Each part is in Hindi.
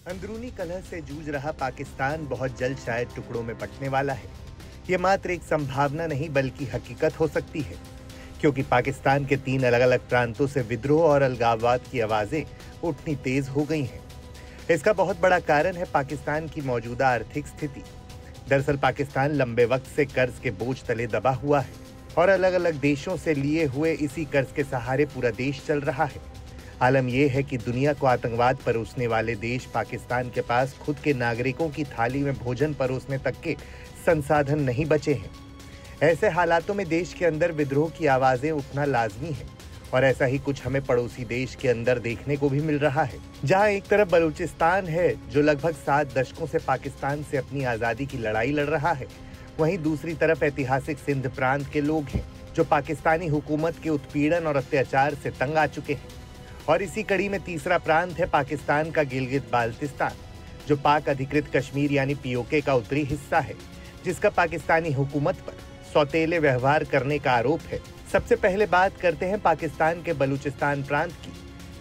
अंदरूनी कलह से जूझ रहा पाकिस्तान बहुत जल्द शायद टुकड़ों में बंटने वाला है। ये मात्र एक संभावना नहीं बल्कि हकीकत हो सकती है, क्योंकि पाकिस्तान के 3 अलग-अलग प्रांतों से विद्रोह और अलगाववाद की आवाजें उठनी तेज हो गई हैं। इसका बहुत बड़ा कारण है पाकिस्तान की मौजूदा आर्थिक स्थिति। दरअसल पाकिस्तान लंबे वक्त से कर्ज के बोझ तले दबा हुआ है और अलग-अलग देशों से लिए हुए इसी कर्ज के सहारे पूरा देश चल रहा है। आलम यह है कि दुनिया को आतंकवाद परोसने वाले देश पाकिस्तान के पास खुद के नागरिकों की थाली में भोजन परोसने तक के संसाधन नहीं बचे हैं। ऐसे हालातों में देश के अंदर विद्रोह की आवाजें उठना लाजमी है और ऐसा ही कुछ हमें पड़ोसी देश के अंदर देखने को भी मिल रहा है, जहां एक तरफ बलूचिस्तान है जो लगभग 7 दशकों से पाकिस्तान से अपनी आजादी की लड़ाई लड़ रहा है, वहीं दूसरी तरफ ऐतिहासिक सिंध प्रांत के लोग हैं जो पाकिस्तानी हुकूमत के उत्पीड़न और अत्याचार से तंग आ चुके हैं। और इसी कड़ी में तीसरा प्रांत है पाकिस्तान का गिलगित बाल्टिस्तान, जो पाक अधिकृत कश्मीर यानी पीओके का उत्तरी हिस्सा है, जिसका पाकिस्तानी हुकूमत पर सौतेले व्यवहार करने का आरोप है। सबसे पहले बात करते हैं पाकिस्तान के बलूचिस्तान प्रांत की।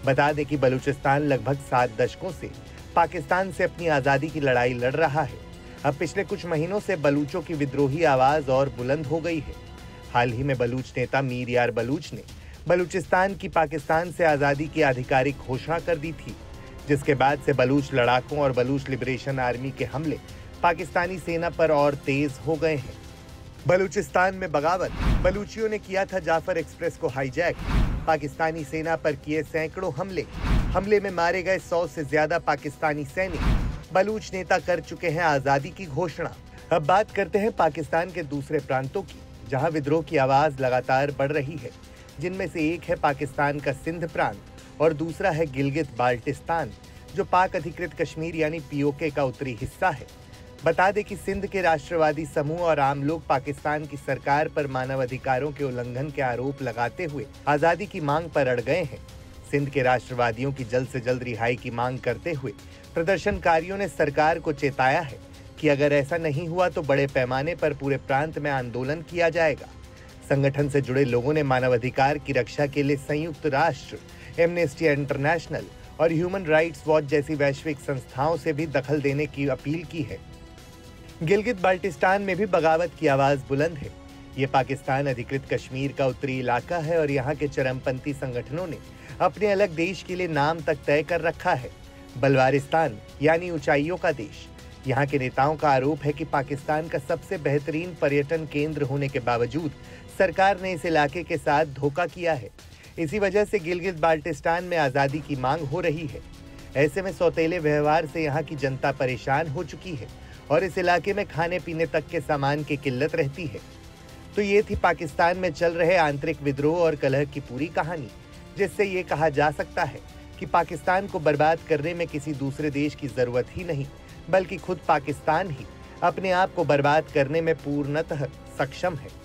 बता दें कि बलूचिस्तान लगभग 7 दशकों से पाकिस्तान से अपनी आज़ादी की लड़ाई लड़ रहा है। अब पिछले कुछ महीनों से बलूचों की विद्रोही आवाज़ और बुलंद हो गई है। हाल ही में बलूच नेता मीर यार बलूच ने बलूचिस्तान की पाकिस्तान से आज़ादी की आधिकारिक घोषणा कर दी थी, जिसके बाद से बलूच लड़ाकों और बलूच लिबरेशन आर्मी के हमले पाकिस्तानी सेना पर और तेज हो गए हैं। बलूचिस्तान में बगावत, बलूचियों ने किया था जाफर एक्सप्रेस को हाईजैक, पाकिस्तानी सेना पर किए सैकड़ों हमले में मारे गए 100 से ज्यादा पाकिस्तानी सैनिक, बलूच नेता कर चुके हैं आज़ादी की घोषणा। अब बात करते हैं पाकिस्तान के दूसरे प्रांतों की, जहां विद्रोह की आवाज लगातार बढ़ रही है, जिनमें से एक है पाकिस्तान का सिंध प्रांत और दूसरा है गिलगित बाल्टिस्तान, जो पाक अधिकृत कश्मीर यानी पीओके का उत्तरी हिस्सा है। बता दें कि सिंध के राष्ट्रवादी समूह और आम लोग पाकिस्तान की सरकार पर मानवाधिकारों के उल्लंघन के आरोप लगाते हुए आज़ादी की मांग पर अड़ गए हैं। सिंध के राष्ट्रवादियों की जल्द से जल्द रिहाई की मांग करते हुए प्रदर्शनकारियों ने सरकार को चेताया है कि अगर ऐसा नहीं हुआ तो बड़े पैमाने पर पूरे प्रांत में आंदोलन किया जाएगा। संगठन से जुड़े लोगों ने मानवाधिकार की रक्षा के लिए संयुक्त राष्ट्र, एमनेस्टी इंटरनेशनल और ह्यूमन राइट्स वॉच जैसी वैश्विक संस्थाओं से भी दखल देने की अपील की है। गिलगित बाल्टिस्तान में भी बगावत की आवाज बुलंद है। ये पाकिस्तान अधिकृत कश्मीर का उत्तरी इलाका है और यहाँ के चरमपंथी संगठनों ने अपने अलग देश के लिए नाम तक तय कर रखा है, बलवारिस्तान यानी ऊंचाइयों का देश। यहाँ के नेताओं का आरोप है कि पाकिस्तान का सबसे बेहतरीन पर्यटन केंद्र होने के बावजूद सरकार ने इस इलाके के साथ धोखा किया है। इसी वजह से गिलगित बाल्टिस्तान में आज़ादी की मांग हो रही है। ऐसे में सौतेले व्यवहार से यहाँ की जनता परेशान हो चुकी है और इस इलाके में खाने पीने तक के सामान की किल्लत रहती है। तो ये थी पाकिस्तान में चल रहे आंतरिक विद्रोह और कलह की पूरी कहानी, जिससे ये कहा जा सकता है कि पाकिस्तान को बर्बाद करने में किसी दूसरे देश की जरूरत ही नहीं, बल्कि खुद पाकिस्तान ही अपने आप को बर्बाद करने में पूर्णतः सक्षम है।